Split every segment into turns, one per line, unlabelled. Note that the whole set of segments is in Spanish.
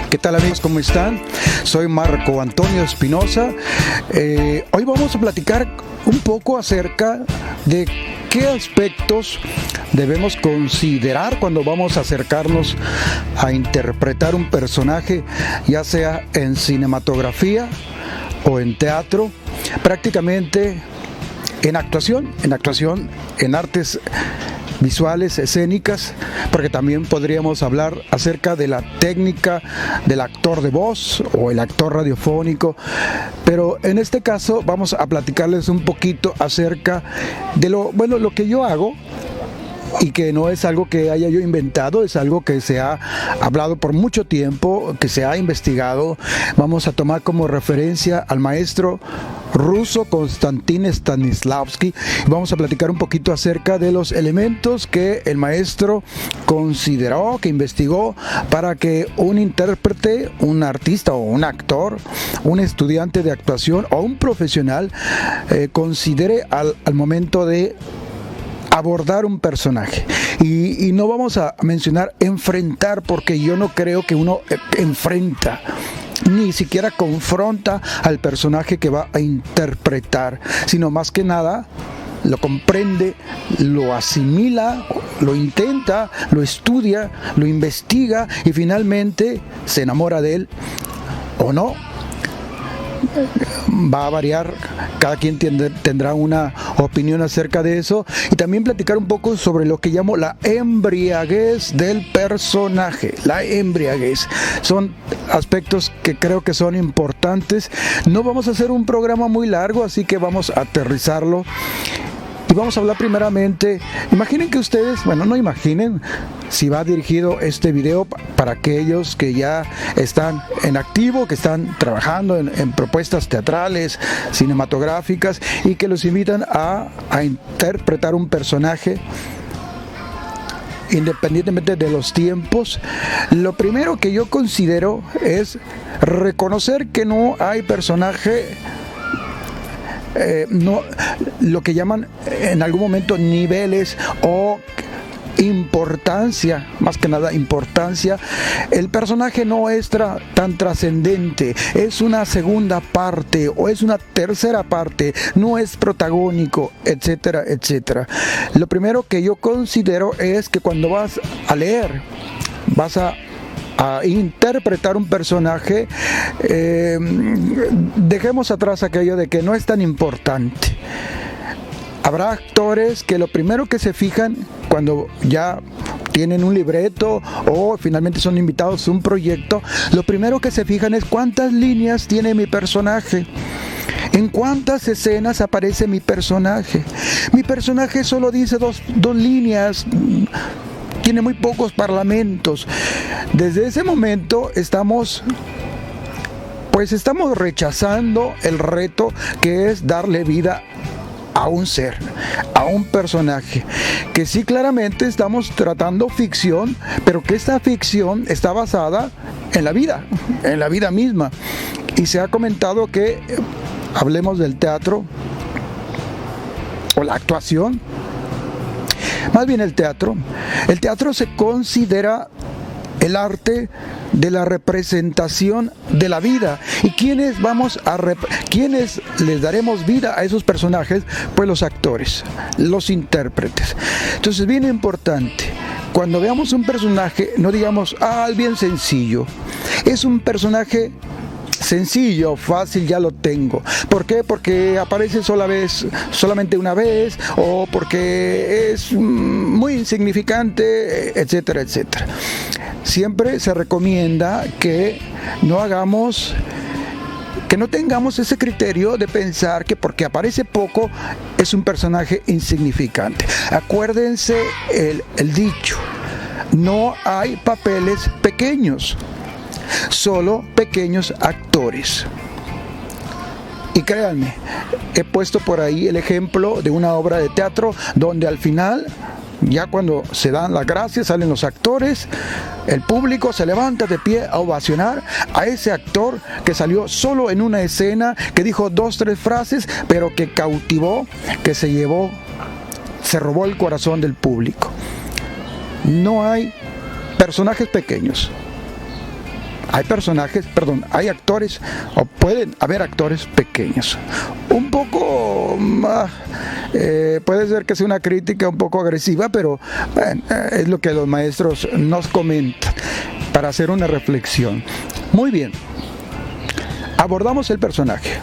¿Qué tal amigos? ¿Cómo están? Soy Marco Antonio Espinosa. Hoy vamos a platicar un poco acerca de qué aspectos debemos considerar cuando vamos a acercarnos a interpretar un personaje, ya sea en cinematografía o en teatro, prácticamente en actuación, en artes visuales, escénicas, porque también podríamos hablar acerca de la técnica del actor de voz o el actor radiofónico, pero en este caso vamos a platicarles un poquito acerca de lo que yo hago, y que no es algo que haya yo inventado, es algo que se ha hablado por mucho tiempo, que se ha investigado. Vamos a tomar como referencia al maestro ruso Konstantin Stanislavski. Vamos a platicar un poquito acerca de los elementos que el maestro consideró, que investigó para que un intérprete, un artista o un actor, un estudiante de actuación o un profesional considere al momento de abordar un personaje. Y no vamos a mencionar enfrentar, porque yo no creo que uno enfrenta, ni siquiera confronta al personaje que va a interpretar, sino más que nada lo comprende, lo asimila, lo intenta, lo estudia, lo investiga y finalmente se enamora de él o no. Va a variar, cada quien tendrá una opinión acerca de eso, y también platicar un poco sobre lo que llamo la embriaguez del personaje. La embriaguez son aspectos que creo que son importantes. No vamos a hacer un programa muy largo, así que vamos a aterrizarlo. Y vamos a hablar primeramente, imaginen que ustedes, no imaginen, si va dirigido este video para aquellos que ya están en activo, que están trabajando en propuestas teatrales, cinematográficas, y que los invitan a interpretar un personaje. Independientemente de los tiempos, lo primero que yo considero es reconocer que no hay personaje, no, lo que llaman en algún momento niveles o importancia, más que nada importancia. El personaje no es tan trascendente, es una segunda parte o es una tercera parte, no es protagónico, etcétera, etcétera. Lo primero que yo considero es que cuando vas a leer, vas a interpretar un personaje, dejemos atrás aquello de que no es tan importante. Habrá actores que lo primero que se fijan cuando ya tienen un libreto o finalmente son invitados a un proyecto, lo primero que se fijan es cuántas líneas tiene mi personaje. ¿En cuántas escenas aparece mi personaje? Mi personaje solo dice dos líneas, tiene muy pocos parlamentos. Desde ese momento estamos rechazando el reto que es darle vida a un ser, a un personaje, que sí, claramente estamos tratando ficción, pero que esta ficción está basada en la vida misma. Y se ha comentado que hablemos del teatro o la actuación, más bien el teatro se considera el arte de la representación de la vida. ¿Y quiénes les daremos vida a esos personajes? Pues los actores, los intérpretes. Entonces, bien importante, cuando veamos un personaje, no digamos, es bien sencillo. Es un personaje sencillo, fácil, ya lo tengo. ¿Por qué? Porque aparece solamente una vez, o porque es muy insignificante, etcétera, etcétera. Siempre se recomienda que no tengamos ese criterio de pensar que porque aparece poco es un personaje insignificante. Acuérdense el dicho: no hay papeles pequeños, solo pequeños actores. Y créanme, he puesto por ahí el ejemplo de una obra de teatro donde al final, ya cuando se dan las gracias, salen los actores, el público se levanta de pie a ovacionar a ese actor que salió solo en una escena, que dijo 2, 3 frases, pero que cautivó, que se robó el corazón del público. No hay personajes pequeños. hay actores, o pueden haber actores pequeños. Un poco, puede ser que sea una crítica un poco agresiva, pero bueno, es lo que los maestros nos comentan para hacer una reflexión. Muy bien, abordamos el personaje.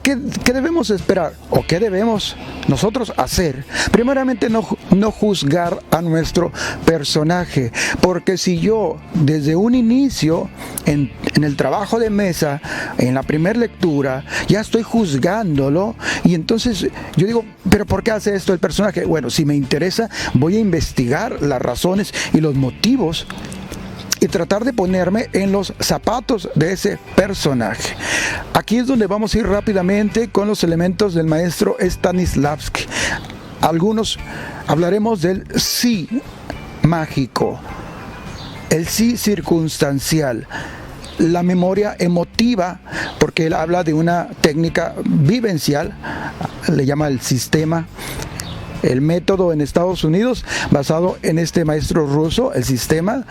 ¿Qué debemos esperar o qué debemos nosotros hacer? Primeramente, no juzgar a nuestro personaje, porque si yo desde un inicio en el trabajo de mesa, en la primera lectura, ya estoy juzgándolo, y entonces yo digo, ¿pero por qué hace esto el personaje? Bueno, si me interesa, voy a investigar las razones y los motivos y tratar de ponerme en los zapatos de ese personaje. Aquí es donde vamos a ir rápidamente con los elementos del maestro Stanislavski. Algunos hablaremos del sí mágico, el sí circunstancial, la memoria emotiva, porque él habla de una técnica vivencial, le llama el sistema. El método en Estados Unidos, basado en este maestro ruso, el sistema,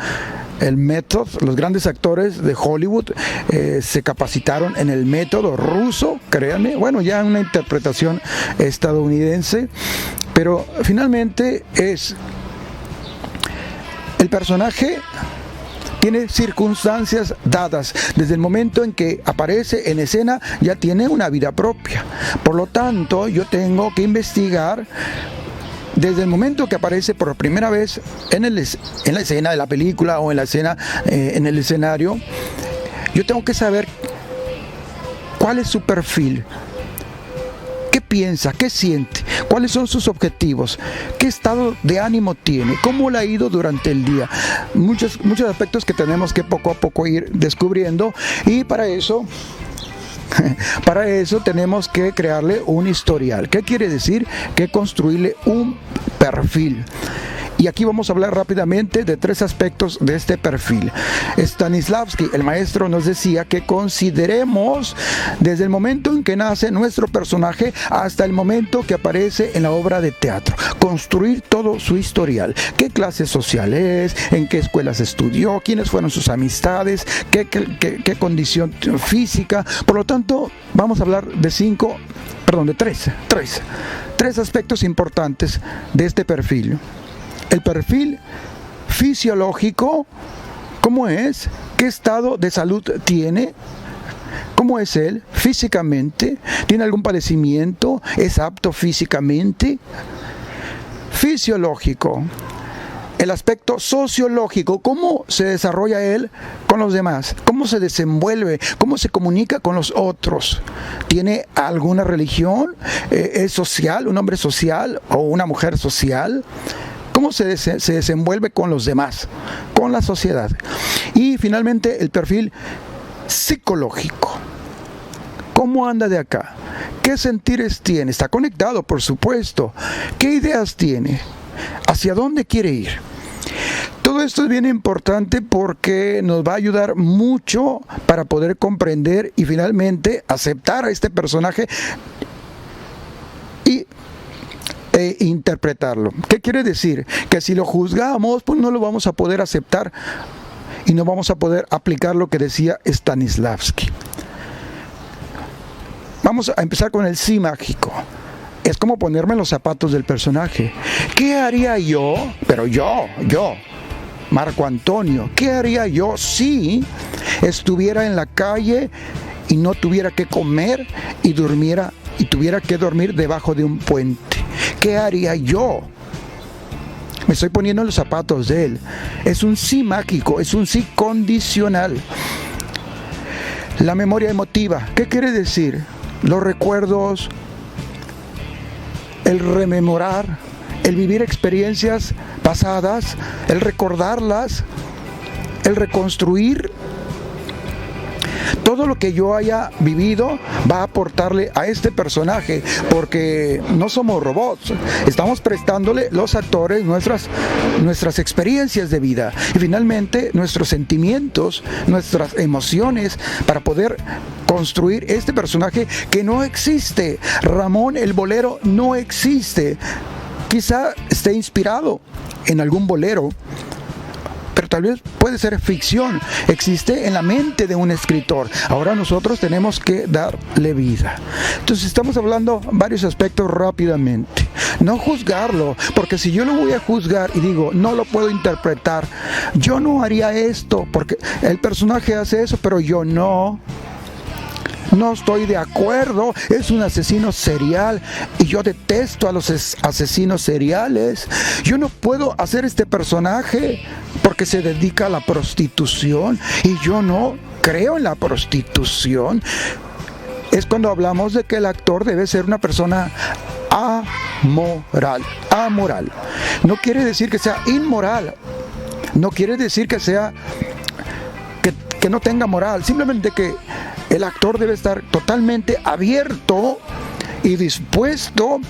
el método. Los grandes actores de Hollywood se capacitaron en el método ruso, créanme. Bueno, ya una interpretación estadounidense, pero finalmente es el personaje. Tiene circunstancias dadas. Desde el momento en que aparece en escena, ya tiene una vida propia. Por lo tanto, yo tengo que investigar desde el momento que aparece por primera vez en la escena de la película o en la escena en el escenario. Yo tengo que saber cuál es su perfil. ¿Qué piensa? ¿Qué siente? ¿Cuáles son sus objetivos? ¿Qué estado de ánimo tiene? ¿Cómo le ha ido durante el día? Muchos aspectos que tenemos que poco a poco ir descubriendo, y para eso tenemos que crearle un historial. ¿Qué quiere decir? Que construirle un perfil. Y aquí vamos a hablar rápidamente de 3 aspectos de este perfil. Stanislavski, el maestro, nos decía que consideremos desde el momento en que nace nuestro personaje hasta el momento que aparece en la obra de teatro. Construir todo su historial. ¿Qué clase social es? ¿En qué escuelas estudió? ¿Quiénes fueron sus amistades? ¿Qué condición física? Por lo tanto, vamos a hablar de 3 aspectos importantes de este perfil. El perfil fisiológico, ¿cómo es? ¿Qué estado de salud tiene? ¿Cómo es él físicamente? ¿Tiene algún padecimiento? ¿Es apto físicamente? Fisiológico. El aspecto sociológico, ¿cómo se desarrolla él con los demás? ¿Cómo se desenvuelve? ¿Cómo se comunica con los otros? ¿Tiene alguna religión? ¿Es social? ¿Un hombre social o una mujer social? ¿Cómo se desenvuelve con los demás, con la sociedad? Y finalmente el perfil psicológico. ¿Cómo anda de acá? ¿Qué sentires tiene? ¿Está conectado, por supuesto? ¿Qué ideas tiene? ¿Hacia dónde quiere ir? Todo esto es bien importante porque nos va a ayudar mucho para poder comprender y finalmente aceptar a este personaje e interpretarlo. ¿Qué quiere decir? Que si lo juzgamos, pues no lo vamos a poder aceptar y no vamos a poder aplicar lo que decía Stanislavski. Vamos a empezar con el sí mágico. Es como ponerme en los zapatos del personaje. ¿Qué haría yo? Pero yo, Marco Antonio, ¿qué haría yo si estuviera en la calle y no tuviera que comer y tuviera que dormir debajo de un puente? ¿Qué haría yo? Me estoy poniendo en los zapatos de él. Es un sí mágico, es un sí condicional. La memoria emotiva, ¿qué quiere decir? Los recuerdos, el rememorar, el vivir experiencias pasadas, el recordarlas, el reconstruir. Todo lo que yo haya vivido va a aportarle a este personaje, porque no somos robots, estamos prestándole los actores nuestras experiencias de vida y finalmente nuestros sentimientos, nuestras emociones, para poder construir este personaje que no existe. Ramón el bolero no existe. Quizá esté inspirado en algún bolero, pero tal vez puede ser ficción, existe en la mente de un escritor. Ahora nosotros tenemos que darle vida. Entonces estamos hablando varios aspectos rápidamente. No juzgarlo, porque si yo lo voy a juzgar y digo, no lo puedo interpretar, yo no haría esto, porque el personaje hace eso, pero yo no estoy de acuerdo, es un asesino serial y yo detesto a los asesinos seriales. Yo no puedo hacer este personaje porque se dedica a la prostitución y yo no creo en la prostitución. Es cuando hablamos de que el actor debe ser una persona amoral. No quiere decir que sea inmoral, no quiere decir que sea que no tenga moral, simplemente que el actor debe estar totalmente abierto y dispuesto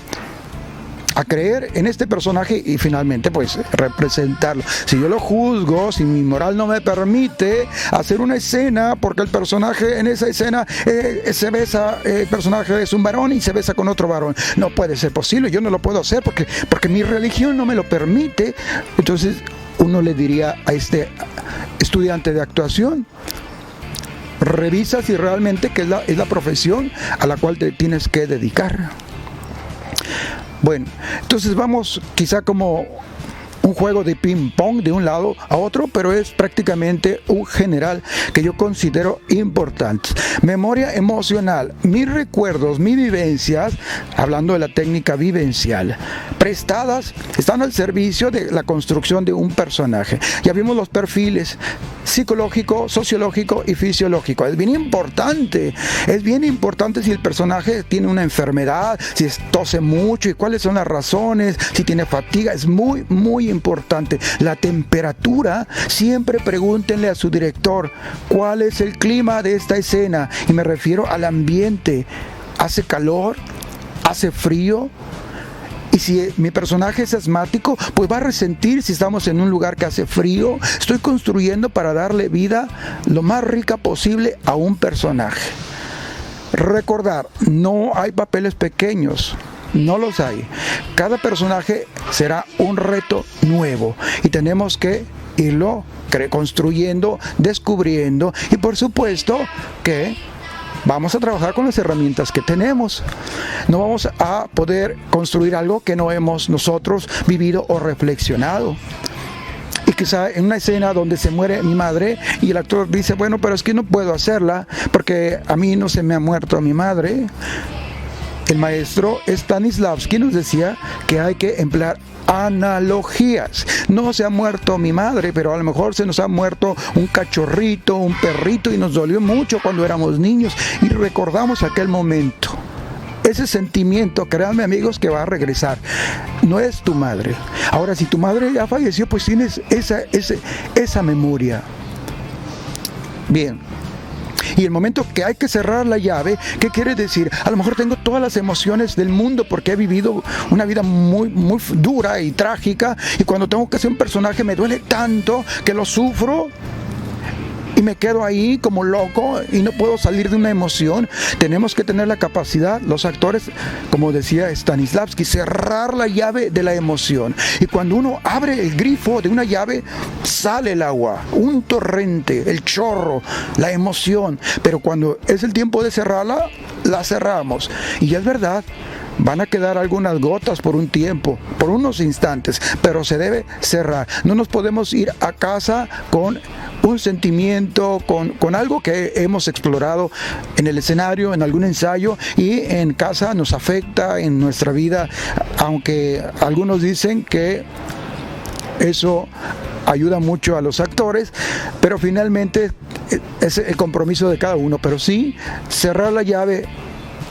a creer en este personaje y finalmente pues representarlo. Si yo lo juzgo, si mi moral no me permite hacer una escena porque el personaje en esa escena se besa, el personaje es un varón y se besa con otro varón, no puede ser posible, yo no lo puedo hacer porque mi religión no me lo permite. Entonces uno le diría a este estudiante de actuación, revisa si realmente que es la profesión a la cual te tienes que dedicar. Bueno, entonces vamos quizá como un juego de ping pong de un lado a otro, pero es prácticamente un general que yo considero importante. Memoria emocional, mis recuerdos, mis vivencias, hablando de la técnica vivencial, prestadas, están al servicio de la construcción de un personaje. Ya vimos los perfiles psicológico, sociológico y fisiológico. Es bien importante si el personaje tiene una enfermedad, si tose mucho y cuáles son las razones, si tiene fatiga. Es muy, muy importante. La temperatura, siempre pregúntenle a su director cuál es el clima de esta escena, y me refiero al ambiente. ¿Hace calor? ¿Hace frío? Y si mi personaje es asmático, pues va a resentir si estamos en un lugar que hace frío. Estoy construyendo para darle vida lo más rica posible a un personaje. Recordar, no hay papeles pequeños, no los hay. Cada personaje será un reto nuevo y tenemos que irlo construyendo, descubriendo, y por supuesto que vamos a trabajar con las herramientas que tenemos. No vamos a poder construir algo que no hemos nosotros vivido o reflexionado. Y quizá en una escena donde se muere mi madre y el actor dice, bueno, pero es que no puedo hacerla porque a mí no se me ha muerto mi madre. El maestro Stanislavski nos decía que hay que emplear analogías. No se ha muerto mi madre, pero a lo mejor se nos ha muerto un cachorrito, un perrito, y nos dolió mucho cuando éramos niños y recordamos aquel momento. Ese sentimiento, créanme amigos, que va a regresar. No es tu madre. Ahora, si tu madre ya falleció, pues tienes esa memoria. Bien. Y el momento que hay que cerrar la llave, ¿qué quiere decir? A lo mejor tengo todas las emociones del mundo porque he vivido una vida muy, muy dura y trágica, y cuando tengo que hacer un personaje me duele tanto que lo sufro y me quedo ahí como loco y no puedo salir de una emoción. Tenemos que tener la capacidad, los actores, como decía Stanislavski, cerrar la llave de la emoción. Y cuando uno abre el grifo de una llave, sale el agua, un torrente, el chorro, la emoción. Pero cuando es el tiempo de cerrarla, la cerramos. Y ya es verdad, van a quedar algunas gotas por un tiempo, por unos instantes, pero se debe cerrar. No nos podemos ir a casa con un sentimiento, con algo que hemos explorado en el escenario, en algún ensayo, y en casa nos afecta en nuestra vida, aunque algunos dicen que eso ayuda mucho a los actores, pero finalmente es el compromiso de cada uno. Pero sí, cerrar la llave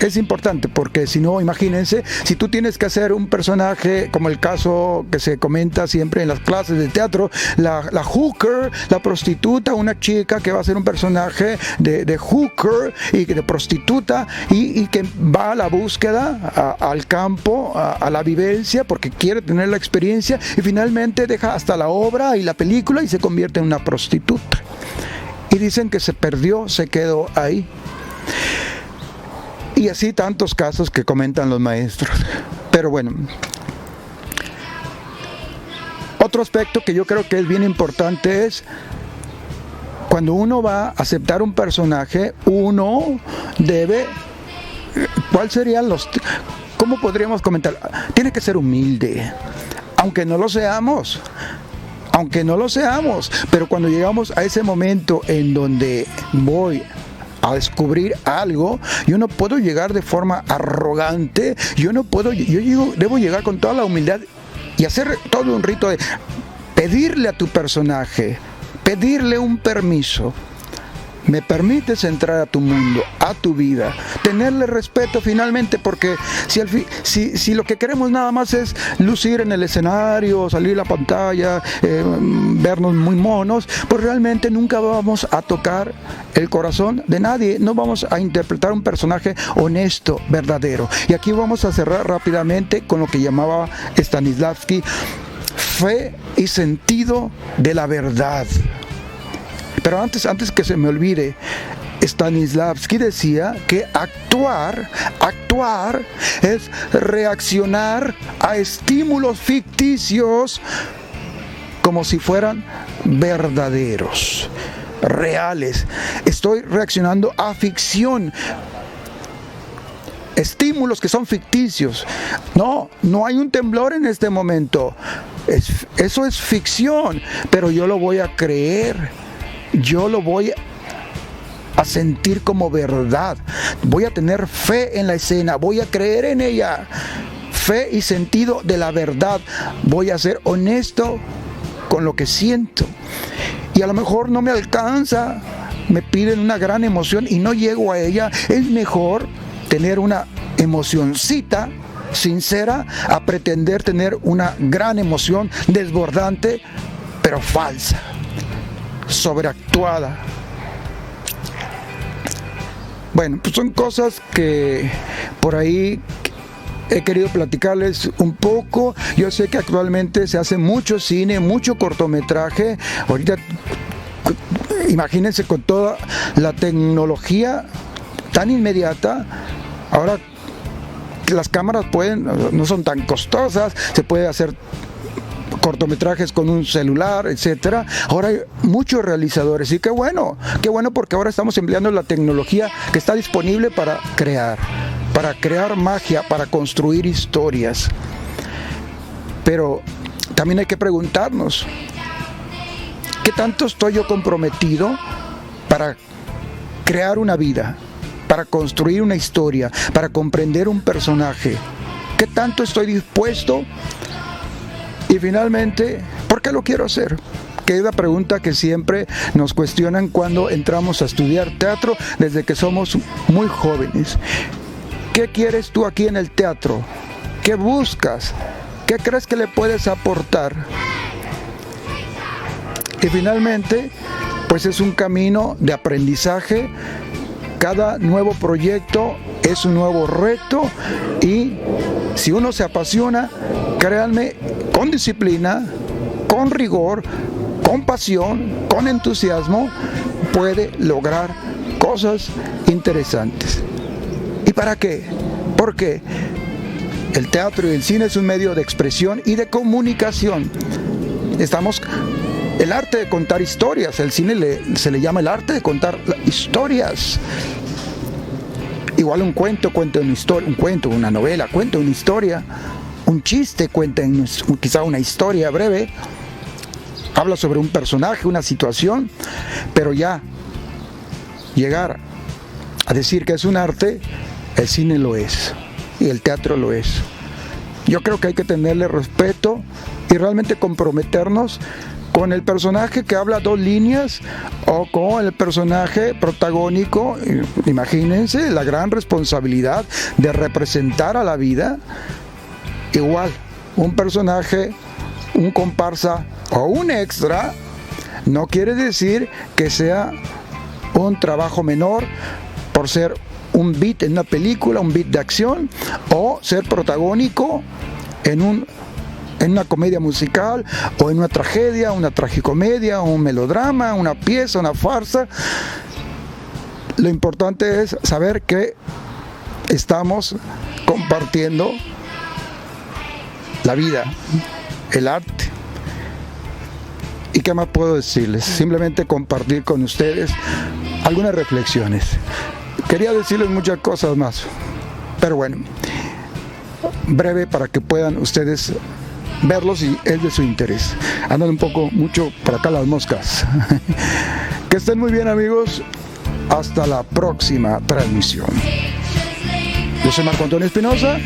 es importante, porque si no, imagínense, si tú tienes que hacer un personaje, como el caso que se comenta siempre en las clases de teatro, la hooker, la prostituta, una chica que va a ser un personaje de hooker y de prostituta, y que va a la búsqueda, al campo, a la vivencia, porque quiere tener la experiencia, y finalmente deja hasta la obra y la película y se convierte en una prostituta. Y dicen que se perdió, se quedó ahí. Y así tantos casos que comentan los maestros. Pero bueno, Otro aspecto que yo creo que es bien importante es cuando uno va a aceptar un personaje, uno debe, ¿cuál serían los, cómo podríamos comentar? Tiene que ser humilde, aunque no lo seamos. Pero cuando llegamos a ese momento en donde voy a descubrir algo, yo no puedo llegar de forma arrogante, debo llegar con toda la humildad y hacer todo un rito de pedirle a tu personaje, pedirle un permiso. ¿Me permites entrar a tu mundo, a tu vida? Tenerle respeto finalmente, porque si lo que queremos nada más es lucir en el escenario, salir a la pantalla, vernos muy monos, pues realmente nunca vamos a tocar el corazón de nadie, no vamos a interpretar un personaje honesto, verdadero. Y aquí vamos a cerrar rápidamente con lo que llamaba Stanislavski, fe y sentido de la verdad. Pero antes que se me olvide, Stanislavski decía que actuar es reaccionar a estímulos ficticios como si fueran verdaderos, reales. Estoy reaccionando a ficción, estímulos que son ficticios. No hay un temblor en este momento. Eso es ficción, pero yo lo voy a creer. Yo lo voy a sentir como verdad. Voy a tener fe en la escena, voy a creer en ella. Fe y sentido de la verdad. Voy a ser honesto con lo que siento. Y a lo mejor no me alcanza, me piden una gran emoción y no llego a ella. Es mejor tener una emocioncita sincera a pretender tener una gran emoción desbordante, pero falsa, sobreactuada. Bueno, pues son cosas que por ahí he querido platicarles un poco. Yo sé que actualmente se hace mucho cine, mucho cortometraje. Ahorita imagínense con toda la tecnología tan inmediata. Ahora las cámaras no son tan costosas, se puede hacer cortometrajes con un celular, etcétera. Ahora hay muchos realizadores y qué bueno porque ahora estamos empleando la tecnología que está disponible para crear magia, para construir historias. Pero también hay que preguntarnos, ¿qué tanto estoy yo comprometido para crear una vida, para construir una historia, para comprender un personaje? ¿Qué tanto estoy dispuesto? Y finalmente, ¿por qué lo quiero hacer? Que es la pregunta que siempre nos cuestionan cuando entramos a estudiar teatro desde que somos muy jóvenes. ¿Qué quieres tú aquí en el teatro? ¿Qué buscas? ¿Qué crees que le puedes aportar? Y finalmente, pues es un camino de aprendizaje. Cada nuevo proyecto es un nuevo reto y si uno se apasiona, créanme, con disciplina, con rigor, con pasión, con entusiasmo, puede lograr cosas interesantes. ¿Y para qué? Porque el teatro y el cine es un medio de expresión y de comunicación. El arte de contar historias, el cine se le llama el arte de contar historias. Igual un cuento cuenta una historia, un cuento, una novela cuenta una historia, un chiste cuenta quizá una historia breve, habla sobre un personaje, una situación, pero ya llegar a decir que es un arte, el cine lo es y el teatro lo es. Yo creo que hay que tenerle respeto y realmente comprometernos con el personaje que habla dos líneas o con el personaje protagónico. Imagínense la gran responsabilidad de representar a la vida. Igual, un personaje, un comparsa o un extra no quiere decir que sea un trabajo menor por ser un beat en una película, un beat de acción, o ser protagónico en una comedia musical o en una tragedia, una tragicomedia, un melodrama, una pieza, una farsa. Lo importante es saber que estamos compartiendo la vida, el arte, ¿qué más puedo decirles? Simplemente compartir con ustedes algunas reflexiones. Quería decirles muchas cosas más, pero bueno, breve para que puedan ustedes verlos y es de su interés. Andan un poco mucho por acá las moscas. Que estén muy bien, amigos. Hasta la próxima transmisión. Yo soy Marco Antonio Espinosa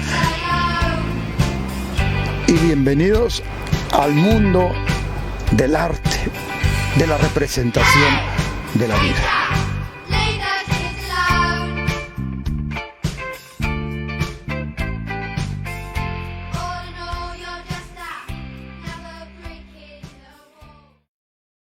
y bienvenidos al mundo del arte, de la representación de la vida.